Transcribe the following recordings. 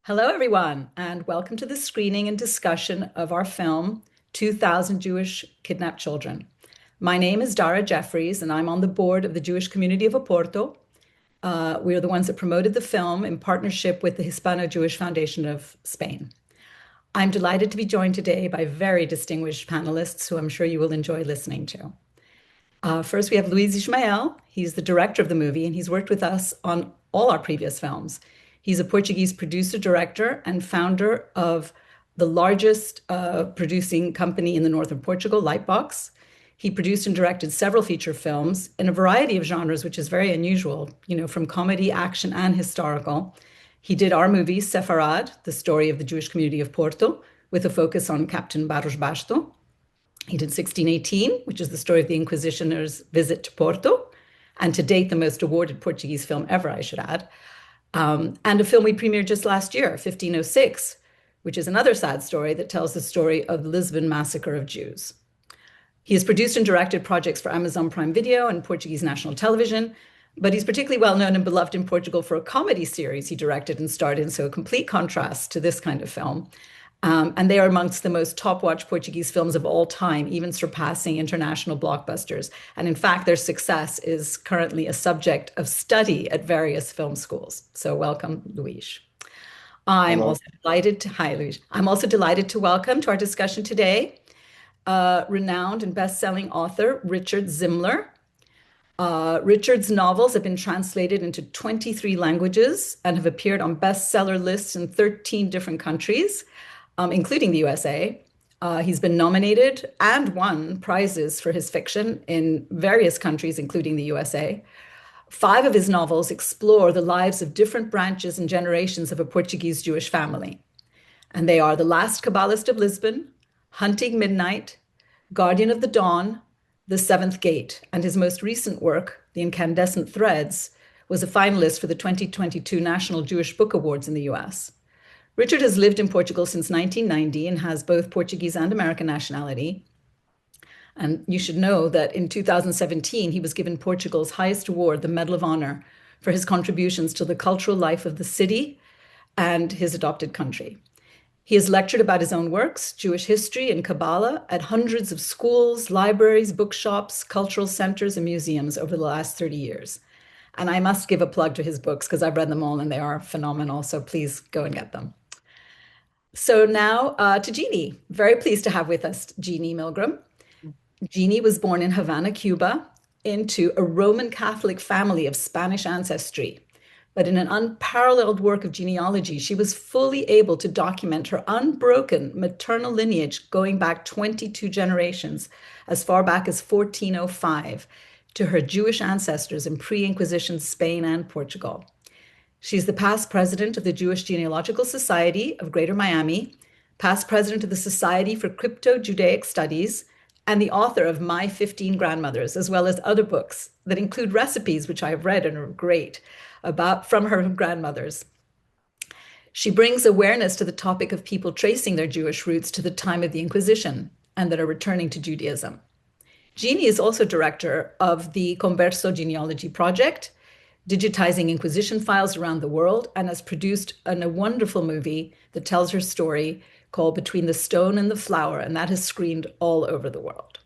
Hello, everyone, and welcome to the screening and discussion of our film, 2000 Jewish Kidnapped Children. My name is Dara Jeffries, and I'm on the board of the Jewish community of Oporto. We are the ones that promoted the film in partnership with the Hispano-Jewish Foundation of Spain. I'm delighted to be joined today by very distinguished panelists who I'm sure you will enjoy listening to. First, we have Luis Ismael. He's the director of the movie, and he's worked with us on all our previous films. He's a Portuguese producer, director, and founder of the largest producing company in the north of Portugal, Lightbox. He produced and directed several feature films in a variety of genres, which is very unusual, from comedy, action, and historical. He did our movie, Sefarad, the story of the Jewish community of Porto, with a focus on Captain Barros Basto. He did 1618, which is the story of the Inquisitioner's visit to Porto, and to date, the most awarded Portuguese film ever, I should add. And a film we premiered just last year, 1506, which is another sad story that tells the story of the Lisbon massacre of Jews. He has produced and directed projects for Amazon Prime Video and Portuguese national television, but he's particularly well known and beloved in Portugal for a comedy series he directed and starred in, so a complete contrast to this kind of film. And they are amongst the most top-watched Portuguese films of all time, even surpassing international blockbusters. And in fact, their success is currently a subject of study at various film schools. So welcome, Luis. I'm Hello. also delighted to, hi, Luis. I'm also delighted to welcome to our discussion today, renowned and best-selling author, Richard Zimler. Richard's novels have been translated into 23 languages and have appeared on bestseller lists in 13 different countries, including the USA. He's been nominated and won prizes for his fiction in various countries, including the USA. 5 of his novels explore the lives of different branches and generations of a Portuguese Jewish family. And they are The Last Kabbalist of Lisbon, Hunting Midnight, Guardian of the Dawn, The Seventh Gate, and his most recent work, The Incandescent Threads, was a finalist for the 2022 National Jewish Book Awards in the US. Richard has lived in Portugal since 1990 and has both Portuguese and American nationality. And you should know that in 2017, he was given Portugal's highest award, the Medal of Honor, for his contributions to the cultural life of the city and his adopted country. He has lectured about his own works, Jewish history and Kabbalah, at hundreds of schools, libraries, bookshops, cultural centers, and museums over the last 30 years. And I must give a plug to his books because I've read them all and they are phenomenal. So please go and get them. So now to Genie. Very pleased to have with us Genie Milgrom. Genie was born in Havana, Cuba, into a Roman Catholic family of Spanish ancestry. But in an unparalleled work of genealogy, she was fully able to document her unbroken maternal lineage going back 22 generations, as far back as 1405, to her Jewish ancestors in pre-Inquisition Spain and Portugal. She's the past president of the Jewish Genealogical Society of Greater Miami, past president of the Society for Crypto-Judaic Studies, and the author of My 15 Grandmothers, as well as other books that include recipes, which I have read and are great, from her grandmothers. She brings awareness to the topic of people tracing their Jewish roots to the time of the Inquisition and that are returning to Judaism. Genie is also director of the Converso Genealogy Project, digitizing Inquisition files around the world, and has produced a wonderful movie that tells her story called Between the Stone and the Flower, and that has screened all over the world.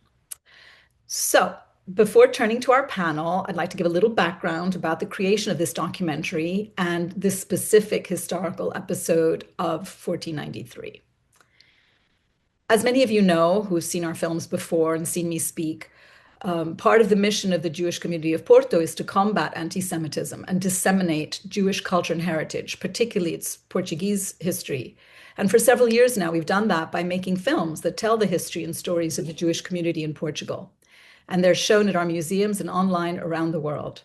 So, before turning to our panel, I'd like to give a little background about the creation of this documentary and this specific historical episode of 1493. As many of you know who have seen our films before and seen me speak, part of the mission of the Jewish community of Porto is to combat anti-Semitism and disseminate Jewish culture and heritage, particularly its Portuguese history. And for several years now, we've done that by making films that tell the history and stories of the Jewish community in Portugal. And they're shown at our museums and online around the world.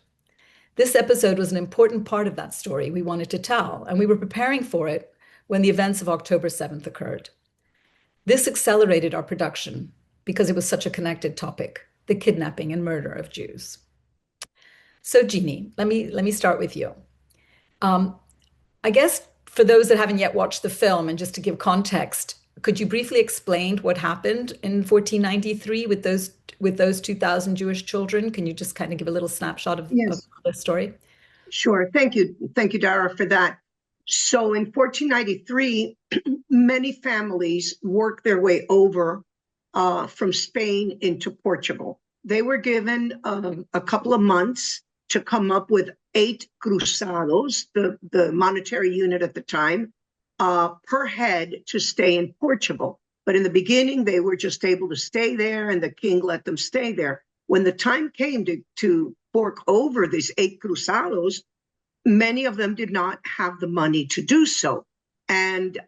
This episode was an important part of that story we wanted to tell, and we were preparing for it when the events of October 7th occurred. This accelerated our production because it was such a connected topic, the kidnapping and murder of Jews. So Genie, let me start with you. I guess for those that haven't yet watched the film, and just to give context, could you briefly explain what happened in 1493 with those 2,000 Jewish children? Can you just kind of give a little snapshot of Yes, the story? sure. Thank you. Thank you, Dara, for that. So in 1493, many families worked their way over from Spain into Portugal. They were given a couple of months to come up with 8 cruzados, the monetary unit at the time, per head to stay in Portugal. But in the beginning, they were just able to stay there, and the king let them stay there. When the time came to fork over these 8 cruzados, many of them did not have the money to do so. And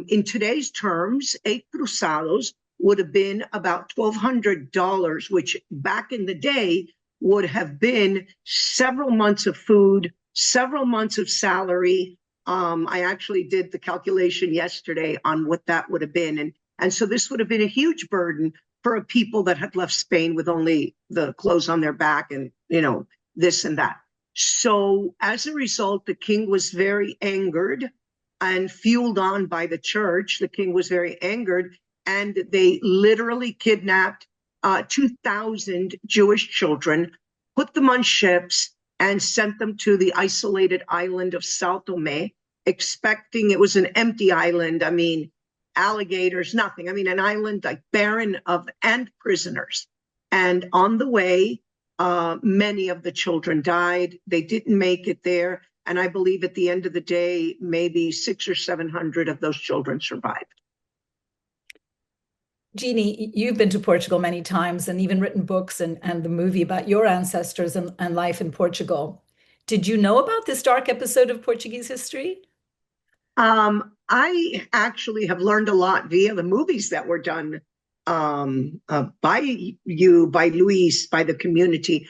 in today's terms, 8 cruzados would have been about $1,200, which back in the day would have been several months of food, several months of salary. I actually did the calculation yesterday on what that would have been. And so this would have been a huge burden for a people that had left Spain with only the clothes on their back and, this and that. So as a result, the king was very angered and fueled on by the church. The king was very angered, and they literally kidnapped 2,000 Jewish children, put them on ships, and sent them to the isolated island of Sao Tome, expecting it was an empty island. I mean, alligators, nothing. I mean, an island like barren and prisoners. And on the way, many of the children died. They didn't make it there. And I believe at the end of the day, maybe 600 or 700 of those children survived. Genie, you've been to Portugal many times and even written books and the movie about your ancestors and life in Portugal. Did you know about this dark episode of Portuguese history? I actually have learned a lot via the movies that were done by you, by Luis, by the community,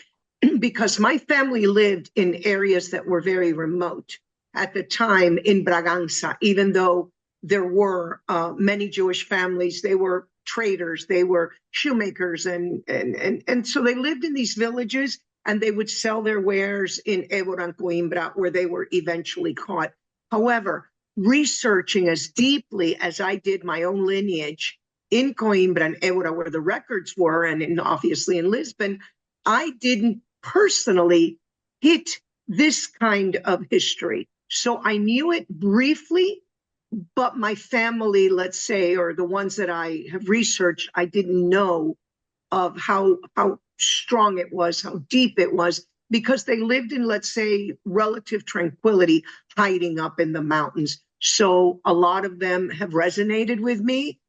because my family lived in areas that were very remote at the time in Bragança. Even though there were many Jewish families, they were traders, they were shoemakers, and so they lived in these villages, and they would sell their wares in Évora and Coimbra, where they were eventually caught. However, researching as deeply as I did my own lineage in Coimbra and Évora, where the records were, and obviously in Lisbon, I didn't personally hit this kind of history. So I knew it briefly, but my family, let's say, or the ones that I have researched, I didn't know of how strong it was, how deep it was, because they lived in, let's say, relative tranquility, hiding up in the mountains. So a lot of them have resonated with me.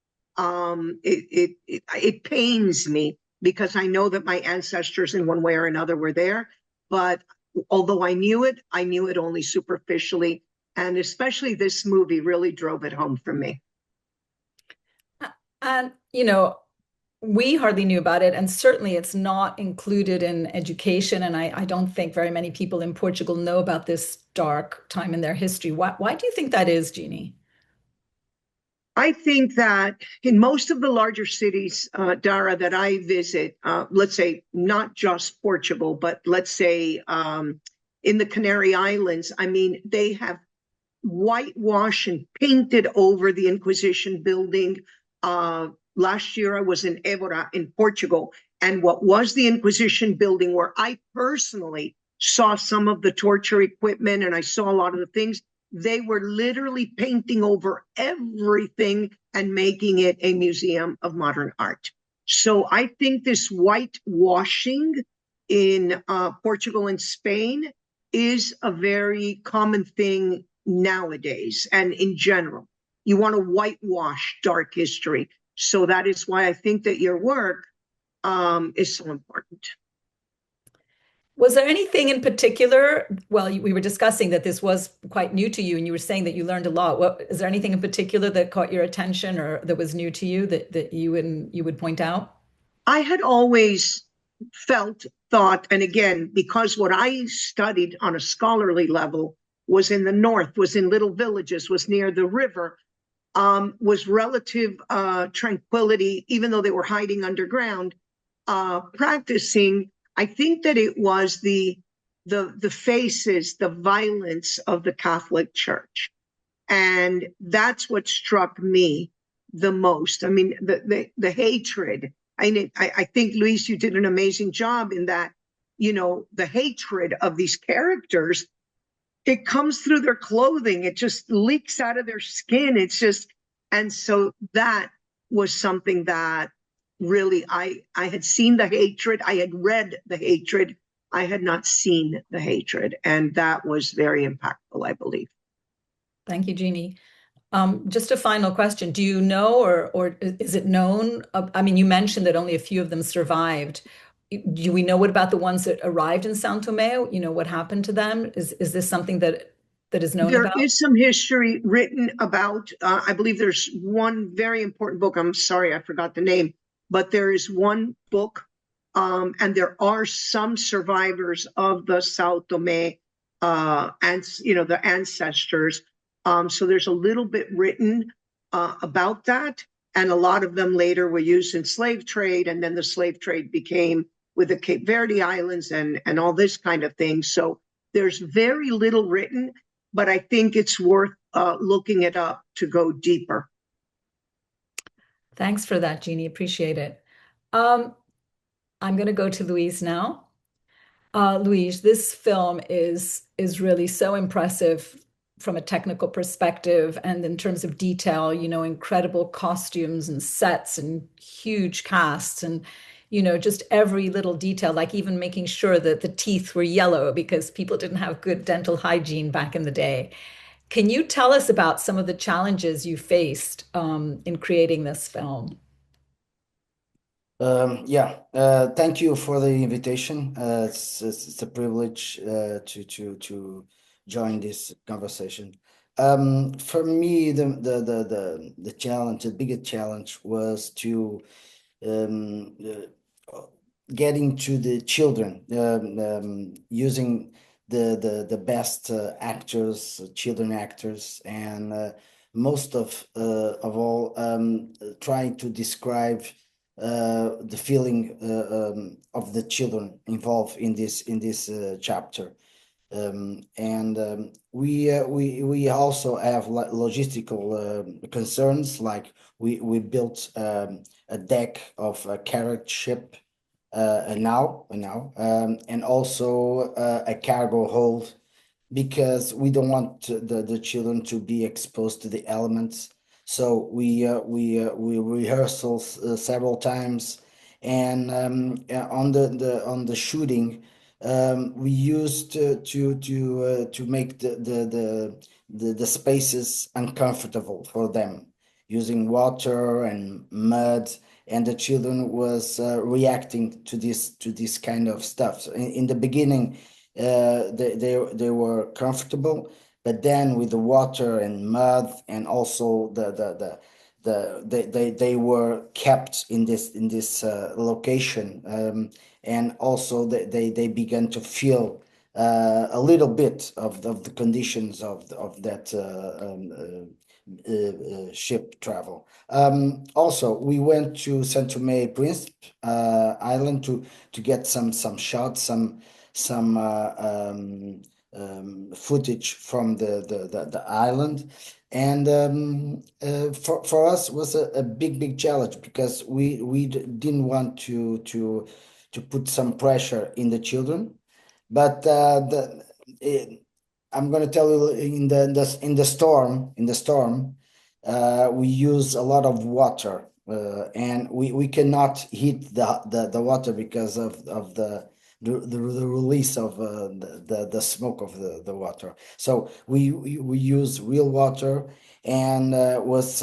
It pains me because I know that my ancestors in one way or another were there. But although I knew it only superficially. And especially this movie really drove it home for me. And, we hardly knew about it, and certainly it's not included in education. And I don't think very many people in Portugal know about this dark time in their history. Why do you think that is, Jeannie? I think that in most of the larger cities, Dara, that I visit, let's say not just Portugal, but let's say in the Canary Islands, I mean, they have whitewashed and painted over the Inquisition building. Last year I was in Évora in Portugal, and what was the Inquisition building, where I personally saw some of the torture equipment and I saw a lot of the things, they were literally painting over everything and making it a museum of modern art. So I think this whitewashing in Portugal and Spain is a very common thing nowadays, and in general. You want to whitewash dark history. So that is why I think that your work is so important. Was there anything in particular? Well, we were discussing that this was quite new to you, and you were saying that you learned a lot. Is there anything in particular that caught your attention or that was new to you that you would point out? I had always thought, and again, because what I studied on a scholarly level was in the north, was in little villages, was near the river, was relative tranquility, even though they were hiding underground, practicing. I think that it was the faces, the violence of the Catholic Church, and that's what struck me the most. I mean, the hatred. I think, Luis, you did an amazing job in that. The hatred of these characters it comes through their clothing. It just leaks out of their skin. It's just, and so that was something that really I had seen the hatred. I had read the hatred. I had not seen the hatred. And that was very impactful, I believe. Thank you, Jeannie. Just a final question. Do you know, or is it known? I mean, you mentioned that only a few of them survived. Do we know what about the ones that arrived in São Tomé? You know, what happened to them? Is this something that is known There about? is some history written about, I believe there's one very important book. I'm sorry, I forgot the name, but there is one book, and there are some survivors of the Sao Tome, and the ancestors. So there's a little bit written about that, and a lot of them later were used in slave trade, and then the slave trade became with the Cape Verde Islands and all this kind of thing. So there's very little written, but I think it's worth looking it up to go deeper. Thanks for that, Jeannie. Appreciate it. Um, I'm going to go to Louise now. Louise, this film is really so impressive from a technical perspective and in terms of detail, incredible costumes and sets and huge casts and just every little detail, like even making sure that the teeth were yellow because people didn't have good dental hygiene back in the day. Can you tell us about some of the challenges you faced in creating this film? Yeah, thank you for the invitation. It's a privilege to join this conversation. For me, the challenge, the biggest challenge was to um, getting to the children, using the best actors, children actors, and most of all, trying to describe the feeling of the children involved in this chapter. And we also have logistical concerns, like we built a deck of a carriage ship, and also a cargo hold, because we don't want the children to be exposed to the elements. So we rehearsals several times, and on the shooting, we used to make the spaces uncomfortable for them, using water and mud, and the children was reacting to this kind of stuff. So in the beginning, they were comfortable, but then with the water and mud, and also they were kept in this location, and also they began to feel a little bit of the conditions of that ship travel. Also, we went to Saint Tomé Príncipe Island to get some shots, some footage from the island. And for us was a big challenge, because we didn't want to put some pressure in the children, but I'm going to tell you, in the storm, we use a lot of water, and we cannot heat the water because of the release of the smoke of the water. So we use real water, and was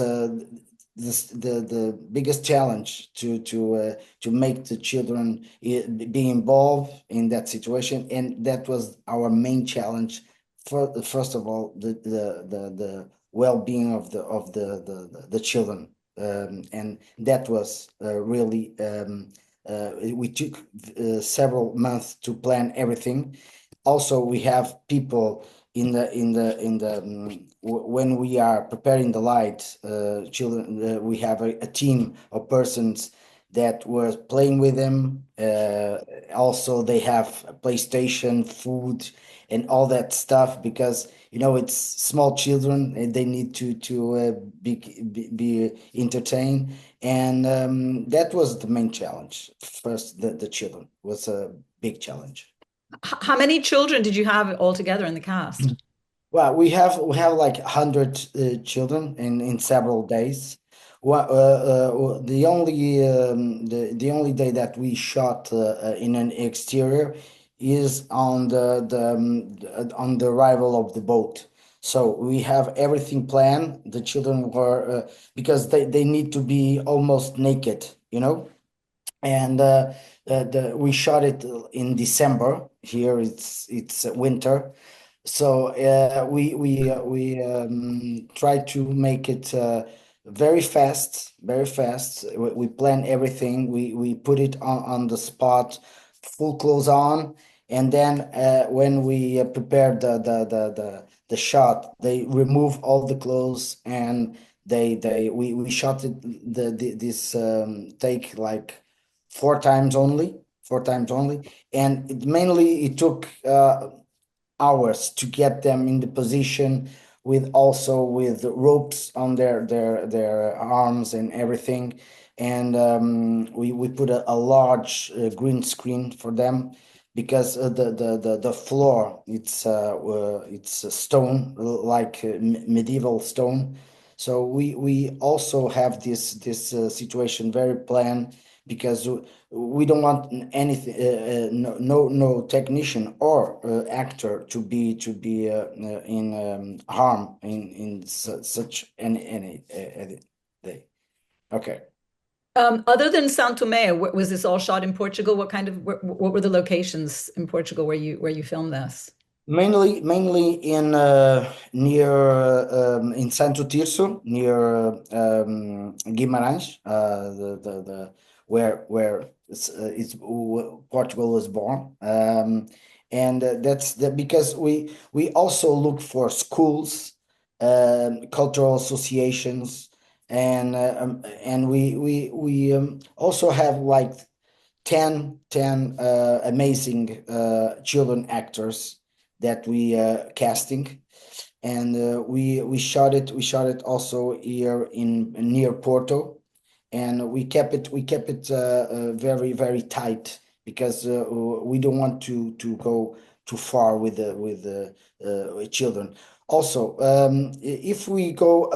the biggest challenge to make the children be involved in that situation, and that was our main challenge. First of all, the well-being of the children, and that was really. We took several months to plan everything. Also, we have people when we are preparing the light, children. We have a team of persons that were playing with them. Also, they have a PlayStation, food, and all that stuff, because it's small children and they need to be entertained. And that was the main challenge. First, the children was a big challenge. How many children did you have altogether in the cast? Well, we have like 100 children in several days. The only day that we shot in an exterior is on on the arrival of the boat. So we have everything planned. The children were because they need to be almost naked, and we shot it in December. Here it's winter, so we try to make it very fast, very fast. We plan everything. We put it on the spot, full clothes on, and then when we prepare the shot, they remove all the clothes and we shot this take like four times only, and it took hours to get them in the position with ropes on their arms and everything. And we put a large green screen for them because the floor it's a stone, like medieval stone. So we also have this situation very planned because we don't want anything, no technician or actor to be in harm in such any day. Okay. Other than São Tomé, was this all shot in Portugal? What were the locations in Portugal where you filmed this? Mainly in near in Santo Tirso, near Guimarães, where Portugal was born, and that's because we also look for schools, cultural associations, and we also have like 10 amazing children actors that we casting, and we shot it also here in near Porto, and we kept it very very tight because we don't want to go too far with the children. Also, if we go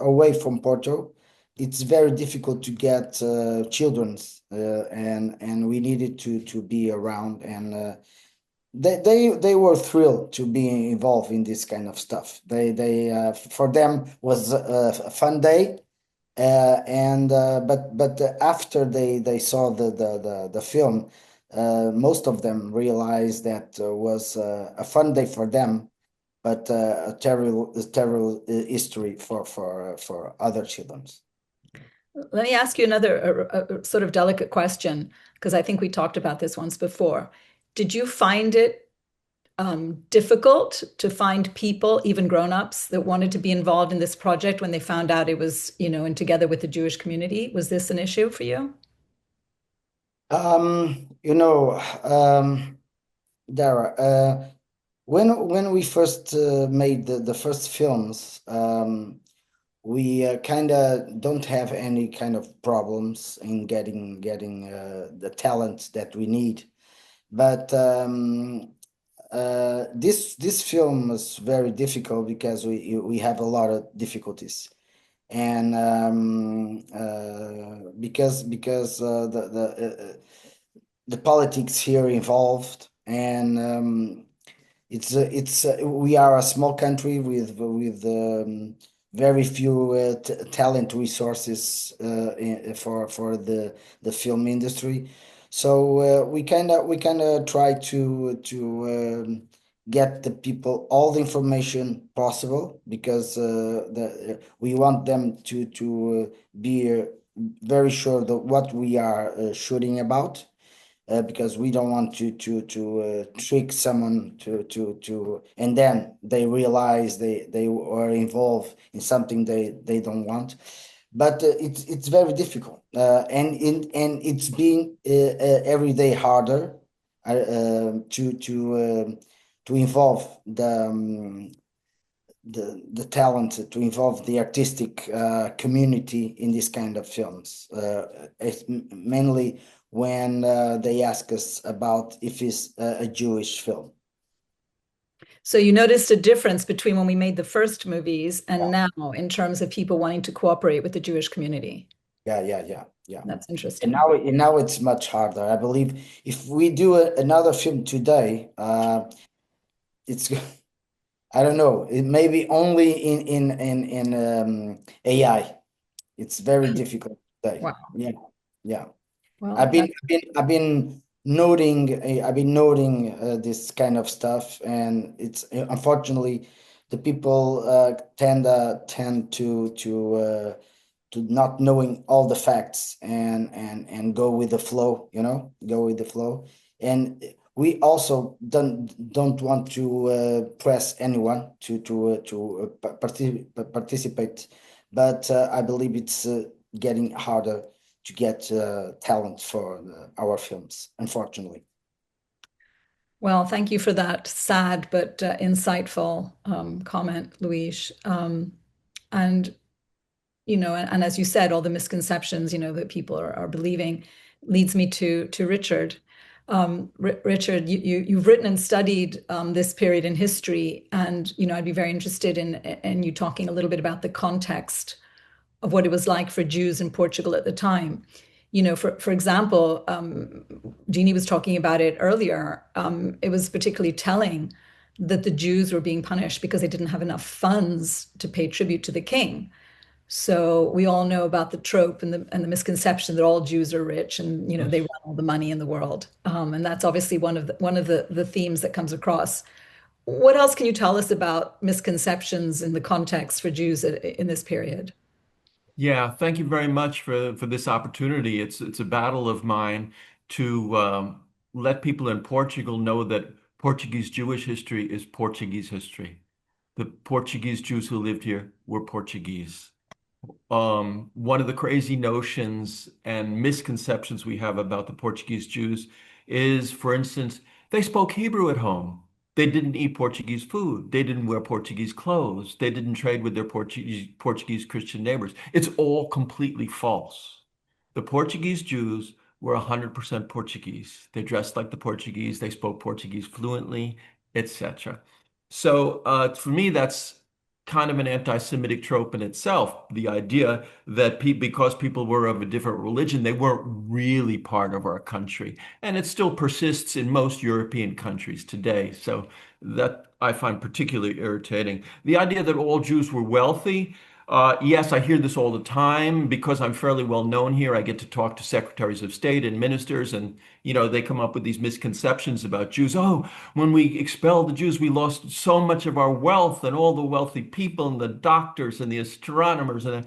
away from Porto, it's very difficult to get children's, and we needed to be around, and they were thrilled to be involved in this kind of stuff. They for them was a fun day, and but after they saw the film, most of them realized that was a fun day for them, but a terrible history for other children. Let me ask you another sort of delicate question, because I think we talked about this once before. Did you find it difficult to find people, even grown-ups, that wanted to be involved in this project when they found out it was, and together with the Jewish community? Was this an issue for you? You know, Dara, when we first made the first films, we kind of don't have any kind of problems in getting the talent that we need. But this film is very difficult because we have a lot of difficulties, and because the politics here involved, and it's we are a small country with very few talent resources for the film industry. So we kind of try to get the people all the information possible because we want them to be very sure that what we are shooting about, because we don't want to trick someone and then they realize they are involved in something they don't want. But it's very difficult, and it's being every day harder to involve the talent, to involve the artistic community in this kind of films. It's mainly when they ask us about if it's a Jewish film. So you noticed a difference between when we made the first movies and Yeah, now in terms of people wanting to cooperate with the Jewish community. yeah. That's And interesting. now it's much harder. I believe if we do another film today, it's I don't know. It may be only in AI. It's very difficult today. Wow. Yeah. Well, I've been noting this kind of stuff, and it's unfortunately the people tend to not knowing all the facts and go with the flow, go with the flow. And we also don't want to press anyone to participate, but I believe it's getting harder to get talent for our films, unfortunately. well, thank you for that sad but insightful comment, Luis. And and as you said, all the misconceptions, that people are believing leads me to Richard. Richard, you've written and studied this period in history, and I'd be very interested in you talking a little bit about the context of what it was like for Jews in Portugal at the time. For example, Genie was talking about it earlier. It was particularly telling that the Jews were being punished because they didn't have enough funds to pay tribute to the king. So we all know about the trope and the misconception that all Jews are rich and they run all the money in the world. And that's obviously one of the themes that comes across. What else can you tell us about misconceptions in the context for Jews in this period? Yeah, thank you very much for this opportunity. It's a battle of mine to let people in Portugal know that Portuguese Jewish history is Portuguese history. The Portuguese Jews who lived here were Portuguese. One of the crazy notions and misconceptions we have about the Portuguese Jews is, for instance, they spoke Hebrew at home. They didn't eat Portuguese food. They didn't wear Portuguese clothes. They didn't trade with their Portuguese Christian neighbors. It's all completely false. The Portuguese Jews were 100% Portuguese. They dressed like the Portuguese. They spoke Portuguese fluently, etc. So for me, that's kind of an anti-Semitic trope in itself. The idea that because people were of a different religion, they weren't really part of our country. And it still persists in most European countries today. So that I find particularly irritating. The idea that all Jews were wealthy. Yes, I hear this all the time because I'm fairly well known here. I get to talk to secretaries of state and ministers, and they come up with these misconceptions about Jews. Oh, when we expelled the Jews, we lost so much of our wealth and all the wealthy people and the doctors and the astronomers and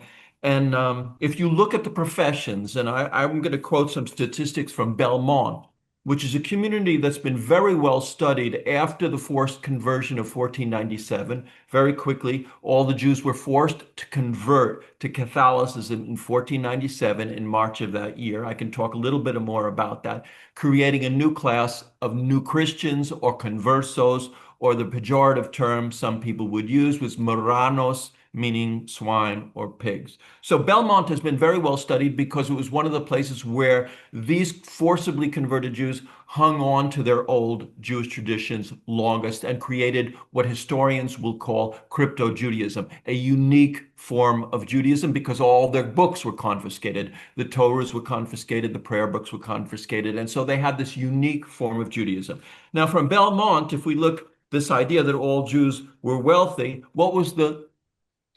if you look at the professions, and I'm going to quote some statistics from Belmont, which is a community that's been very well studied after the forced conversion of 1497. Very quickly, all the Jews were forced to convert to Catholicism in 1497 in March of that year. I can talk a little bit more about that, creating a new class of new Christians or conversos, or the pejorative term some people would use was moranos, meaning swine or pigs. So Belmont has been very well studied because it was one of the places where these forcibly converted Jews hung on to their old Jewish traditions longest and created what historians will call crypto-Judaism, a unique form of Judaism because all their books were confiscated. The Torahs were confiscated, the prayer books were confiscated, and so they had this unique form of Judaism. Now from Belmont, if we look this idea that all Jews were wealthy, what was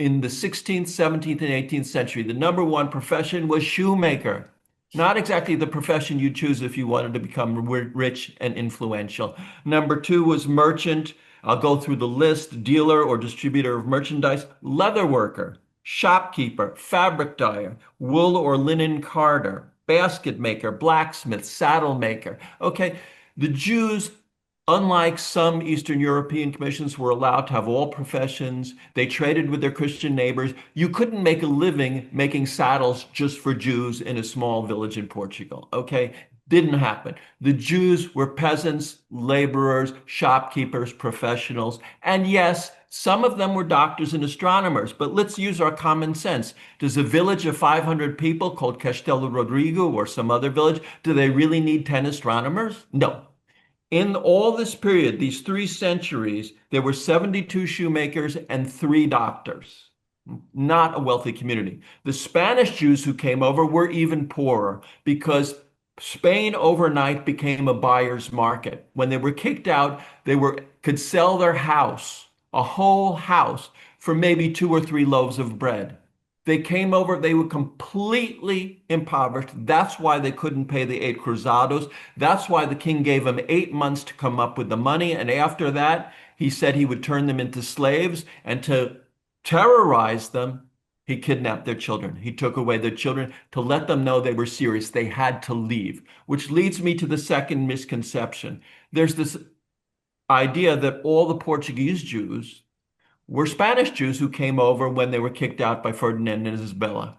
in the 16th, 17th, and 18th century, the number one profession was shoemaker. Not exactly the profession you choose if you wanted to become rich and influential. Number two was merchant. I'll go through the list: dealer or distributor of merchandise, leather worker, shopkeeper, fabric dyer, wool or linen carder, basket maker, blacksmith, saddle maker. Okay, the Jews, unlike some Eastern European commissions, were allowed to have all professions. They traded with their Christian neighbors. You couldn't make a living making saddles just for Jews in a small village in Portugal. Okay? Didn't happen. The Jews were peasants, laborers, shopkeepers, professionals. And yes, some of them were doctors and astronomers. But let's use our common sense. Does a village of 500 people called Castelo Rodrigo or some other village, do they really need 10 astronomers? No. In all this period, these 3 centuries, there were 72 shoemakers and 3 doctors. Not a wealthy community. The Spanish Jews who came over were even poorer because Spain overnight became a buyer's market. When they were kicked out, could sell their house, a whole house, for maybe 2 or 3 loaves of bread. They came over, they were completely impoverished. That's why they couldn't pay the 8 cruzados. That's why the king gave them 8 months to come up with the money. And after that, he said he would turn them into slaves. And to terrorize them, he kidnapped their children. He took away their children to let them know they were serious. They had to leave, which leads me to the second misconception. There's this idea that all the Portuguese Jews were Spanish Jews who came over when they were kicked out by Ferdinand and Isabella.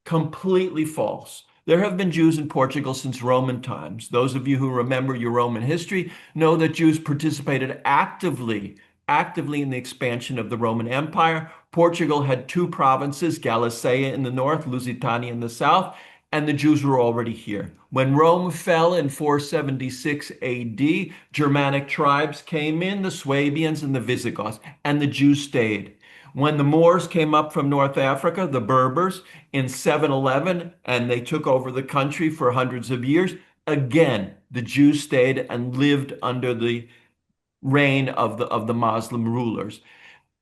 Completely false. There have been Jews in Portugal since Roman times. Those of you who remember your Roman history know that Jews participated actively in the expansion of the Roman Empire. Portugal had 2 provinces, Galicia in the north, Lusitania in the south, and the Jews were already here. When Rome fell in 476 AD, Germanic tribes came in, the Swabians and the Visigoths, and the Jews stayed. When the Moors came up from North Africa, the Berbers, in 711, and they took over the country for hundreds of years, again, the Jews stayed and lived under the reign of the Muslim rulers.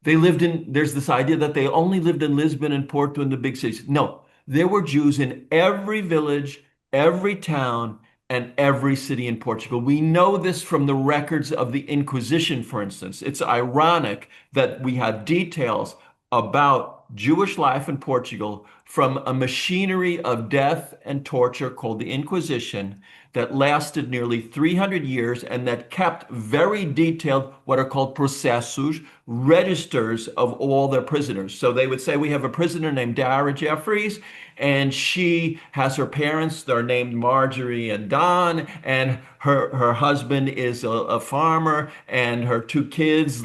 There's this idea that they only lived in Lisbon and Porto and the big cities. No, there were Jews in every village, every town, and every city in Portugal. We know this from the records of the Inquisition, for instance. It's ironic that we have details about Jewish life in Portugal from a machinery of death and torture called the Inquisition that lasted nearly 300 years and that kept very detailed, what are called processos, registers of all their prisoners. So they would say, we have a prisoner named Dara Jeffries, and she has her parents, they're named Marjorie and Don, and her husband is a farmer, and her 2 kids.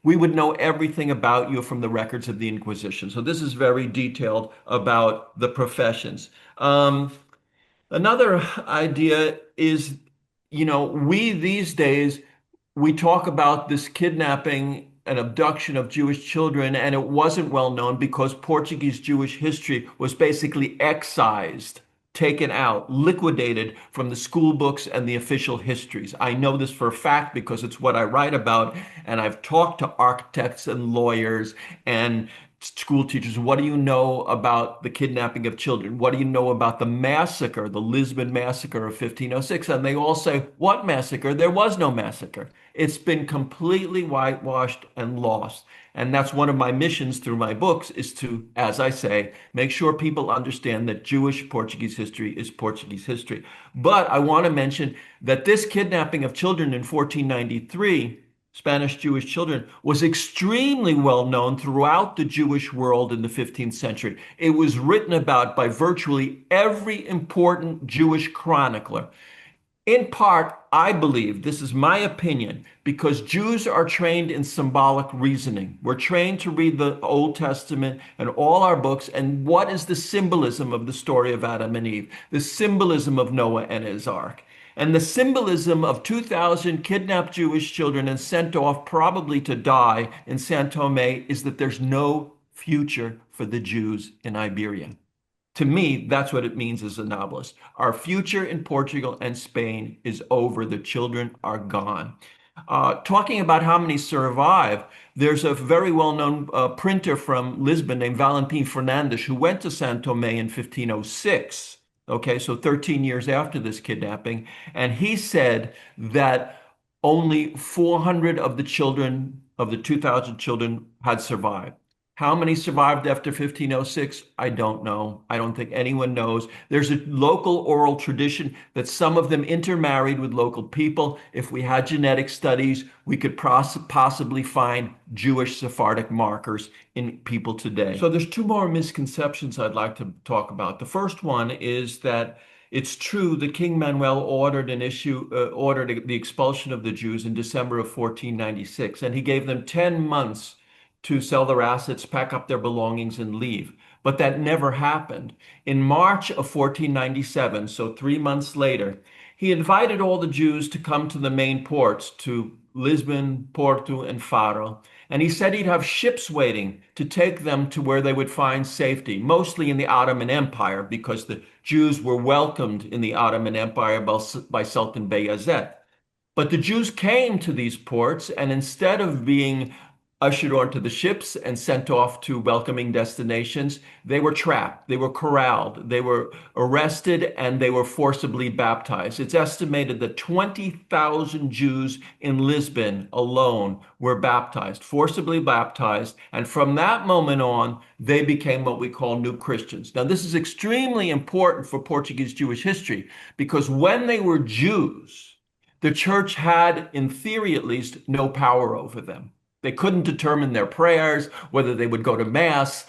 We would know everything about you from the records of the Inquisition. So this is very detailed about the professions. Another idea is, we these days, we talk about this kidnapping and abduction of Jewish children, and it wasn't well known because Portuguese Jewish history was basically excised, taken out, liquidated from the school books and the official histories. I know this for a fact because it's what I write about, and I've talked to architects and lawyers and school teachers. What do you know about the kidnapping of children? What do you know about the massacre, the Lisbon massacre of 1506? And they all say, what massacre? There was no massacre. It's been completely whitewashed and lost. And that's one of my missions through my books is to, as I say, make sure people understand that Jewish Portuguese history is Portuguese history. But I want to mention that this kidnapping of children in 1493, Spanish Jewish children, was extremely well known throughout the Jewish world in the 15th century. It was written about by virtually every important Jewish chronicler. In part, I believe, this is my opinion, because Jews are trained in symbolic reasoning. We're trained to read the Old Testament and all our books, and what is the symbolism of the story of Adam and Eve? The symbolism of Noah and his ark. And the symbolism of 2,000 kidnapped Jewish children and sent off probably to die in São Tomé is that there's no future for the Jews in Iberia. To me, that's what it means as a novelist. Our future in Portugal and Spain is over. The children are gone. Talking about how many survive, there's a very well-known printer from Lisbon named Valentim Fernandes who went to São Tomé in 1506. Okay, so 13 years after this kidnapping. And he said that only 400 of the children, of the 2,000 children, had survived. How many survived after 1506? I don't know. I don't think anyone knows. There's a local oral tradition that some of them intermarried with local people. If we had genetic studies, we could possibly find Jewish Sephardic markers in people today. So there's 2 more misconceptions I'd like to talk about. The first one is that it's true that King Manuel ordered the expulsion of the Jews in December of 1496, and he gave them 10 months to sell their assets, pack up their belongings, and leave. But that never happened. In March of 1497, so 3 months later, he invited all the Jews to come to the main ports, to Lisbon, Porto, and Faro. And he said he'd have ships waiting to take them to where they would find safety, mostly in the Ottoman Empire, because the Jews were welcomed in the Ottoman Empire by Sultan Bayezid. But the Jews came to these ports, and instead of being ushered onto the ships and sent off to welcoming destinations, they were trapped, they were corralled, they were arrested, and they were forcibly baptized. It's estimated that 20,000 Jews in Lisbon alone were baptized, forcibly baptized, and from that moment on, they became what we call new Christians. Now, this is extremely important for Portuguese Jewish history, because when they were Jews, the church had, in theory at least, no power over them. They couldn't determine their prayers, whether they would go to Mass.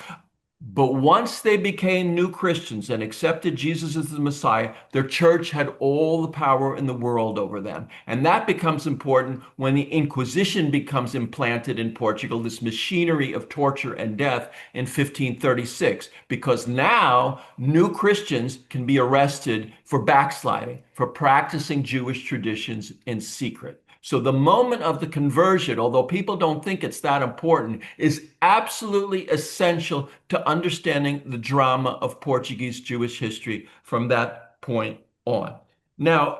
But once they became new Christians and accepted Jesus as the Messiah, their church had all the power in the world over them. And that becomes important when the Inquisition becomes implanted in Portugal, this machinery of torture and death in 1536, because now new Christians can be arrested for backsliding, for practicing Jewish traditions in secret. So the moment of the conversion, although people don't think it's that important, is absolutely essential to understanding the drama of Portuguese Jewish history from that point on. Now,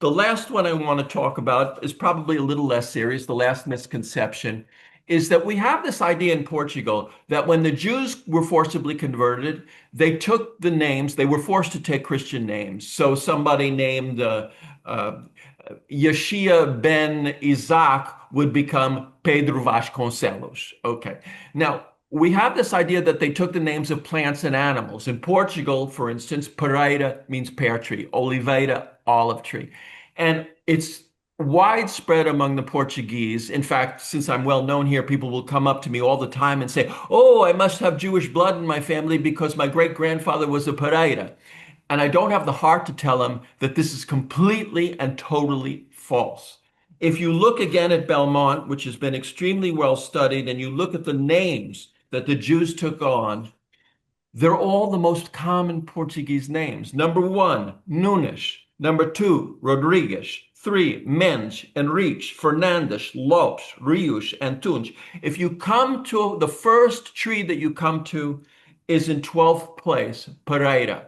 the last one I want to talk about is probably a little less serious. The last misconception is that we have this idea in Portugal that when the Jews were forcibly converted, they took the names, they were forced to take Christian names. So somebody named Yeshua ben Isaac would become Pedro Vasconcelos. Okay. Now, we have this idea that they took the names of plants and animals. In Portugal, for instance, Pereira means pear tree, Oliveira, olive tree. And it's widespread among the Portuguese. In fact, since I'm well known here, people will come up to me all the time and say, "Oh, I must have Jewish blood in my family because my great-grandfather was a Pereira." And I don't have the heart to tell them that this is completely and totally false. If you look again at Belmont, which has been extremely well studied, and you look at the names that the Jews took on, they're all the most common Portuguese names. Number 1, Nunes. Number 2, Rodrigues. 3, Mendes, Enrique, Fernandes, Lopes, Rios, and Tunes. If you come to the first tree that you come to is in 12th place, Pereira.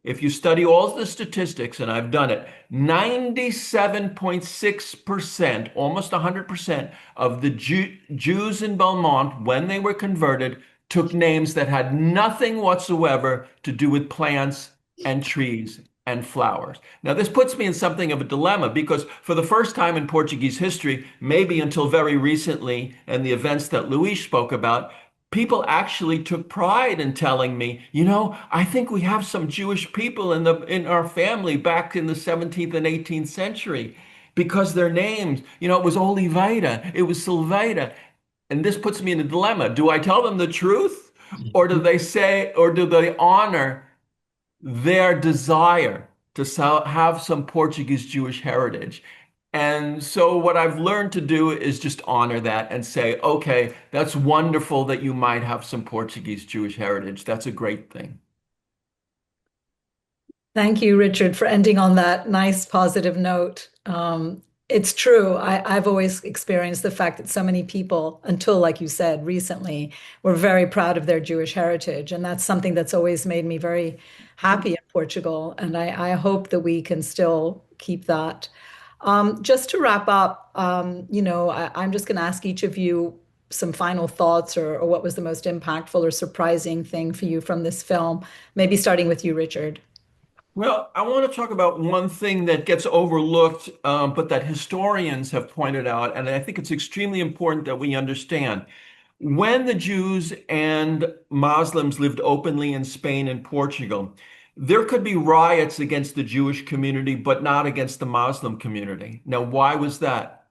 If you study all the statistics, and I've done it, 97.6%, almost 100% of the Jews in Belmont, when they were converted, took names that had nothing whatsoever to do with plants and trees and flowers. Now, this puts me in something of a dilemma because for the first time in Portuguese history, maybe until very recently, and the events that Luis spoke about, people actually took pride in telling me, I think we have some Jewish people in our family back in the 17th and 18th century because their names, it was Oliveira, it was Silveira. And this puts me in a dilemma. Do I tell them the truth or do they honor their desire to have some Portuguese Jewish heritage? And so what I've learned to do is just honor that and say, okay, that's wonderful that you might have some Portuguese Jewish heritage. That's a great thing. Thank you, Richard, for ending on that nice positive note. It's true. I've always experienced the fact that so many people, until, like you said, recently, were very proud of their Jewish heritage. And that's something that's always made me very happy in Portugal. And I hope that we can still keep that. Just to wrap up, I'm just going to ask each of you some final thoughts or what was the most impactful or surprising thing for you from this film, maybe starting with you, Richard. Well, I want to talk about one thing that gets overlooked, but that historians have pointed out, and I think it's extremely important that we understand. When the Jews and Muslims lived openly in Spain and Portugal, there could be riots against the Jewish community, but not against the Muslim community. Now, why was that?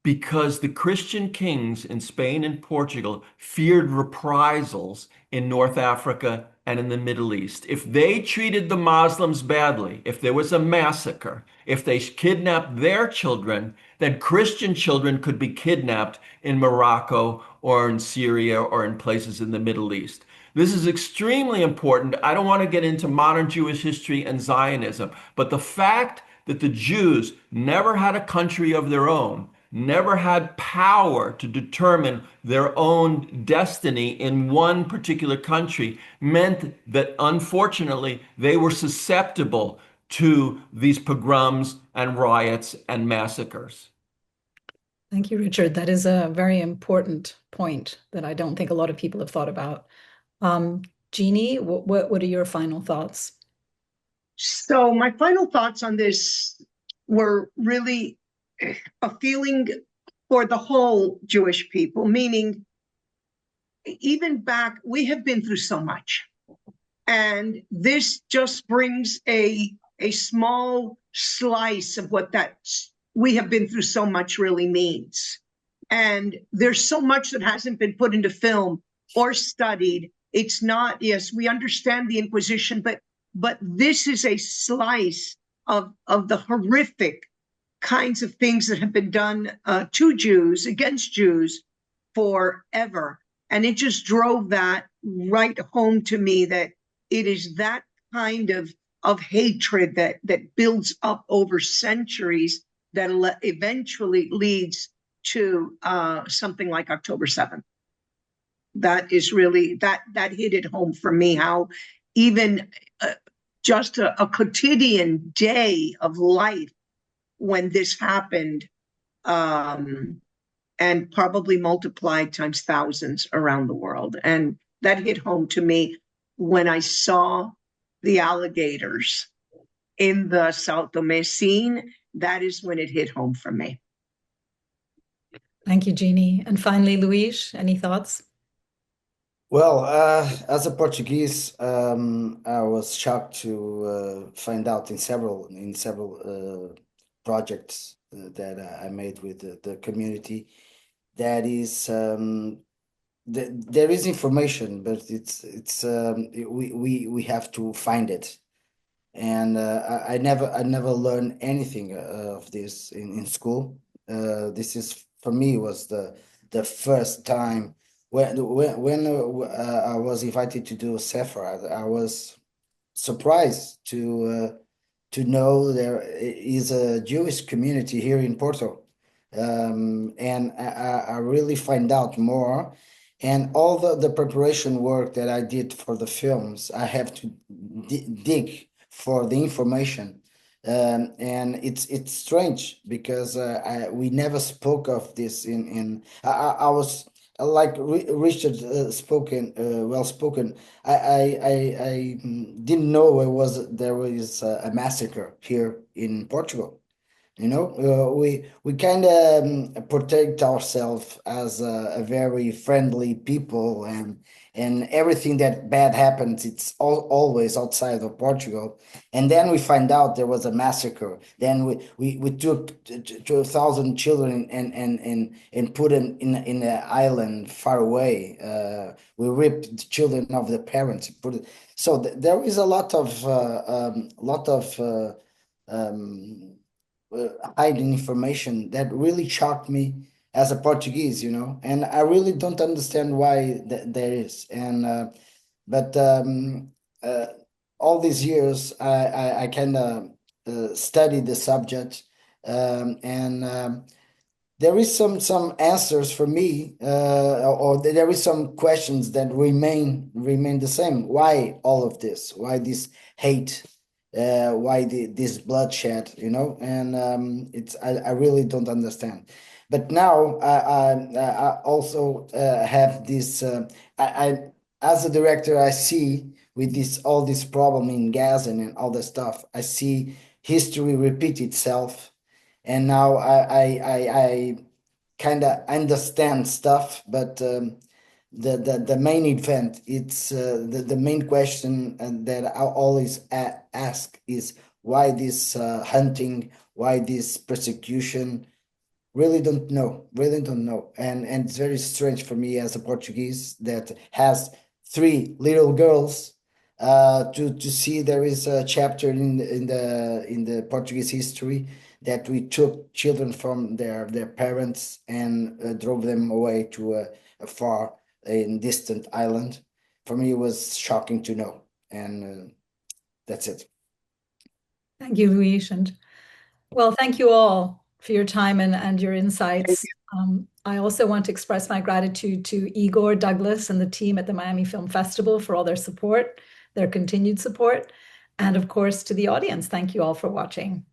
because the Christian kings in Spain and Portugal feared reprisals in North Africa and in the Middle East. If they treated the Muslims badly, if there was a massacre, if they kidnapped their children, then Christian children could be kidnapped in Morocco or in Syria or in places in the Middle East. This is extremely important. I don't want to get into modern Jewish history and Zionism, but the fact that the Jews never had a country of their own, never had power to determine their own destiny in one particular country, meant that unfortunately they were susceptible to these pogroms and riots and massacres. Thank you, Richard. That is a very important point that I don't think a lot of people have thought about. Jeannie, what are your final thoughts? So my final thoughts on this were really a feeling for the whole Jewish people, meaning even back, we have been through so much. And this just brings a small slice of what that we have been through so much really means. And there's so much that hasn't been put into film or studied. It's not, yes, we understand the Inquisition, but this is a slice of the horrific kinds of things that have been done to Jews, against Jews forever. And it just drove that right home to me, that it is that kind of hatred that builds up over centuries that eventually leads to something like October 7th. That is really, that hit it home for me, how even just a quotidian day of life when this happened, and probably multiplied times thousands around the world. And that hit home to me when I saw the alligators in the Sao Tome scene. That is when it hit home for me. Thank you, Jeannie. And finally, Luis, any thoughts? Well, as a Portuguese, I was shocked to find out in several projects that I made with the community. That is, there is information, but we have to find it. And I never learned anything of this in school. This is, for me, was the first time when I was invited to do a Sefer. I was surprised to know there is a Jewish community here in Porto, and I really find out more. And all the preparation work that I did for the films, I have to dig for the information. And it's strange because we never spoke of this I was like Richard well spoken. I didn't know there was a massacre here in Portugal. We kind of protect ourselves as a very friendly people, and everything that bad happens, it's always outside of Portugal. And then we find out there was a massacre. Then we took 2,000 children and put them in an island far away. We ripped the children of the parents. So there is a lot of hiding information that really shocked me as a Portuguese, and I really don't understand why there is. And but all these years, I kind of studied the subject, and there is some answers for me, or there is some questions that remain the same. Why all of this? Why this hate? Why this bloodshed? And I really don't understand. But now I also have this. As a director, I see with all this problem in Gaza and all the stuff. I see history repeat itself, and now I kind of understand stuff, but the main event, it's the main question that I always ask is why this hunting, why this persecution, Really don't know. Really don't know. And it's very strange for me as a Portuguese that has three little girls to see there is a chapter in the Portuguese history that we took children from their parents and drove them away to a far and distant island. For me, it was shocking to know, and that's it. Thank you, Luis. And well, thank you all for your time and your Thank insights. I also want to express my gratitude to Igor, Douglas, and the team at the Miami Film Festival for all their support, their continued support, and of course to the audience. Thank you all for watching.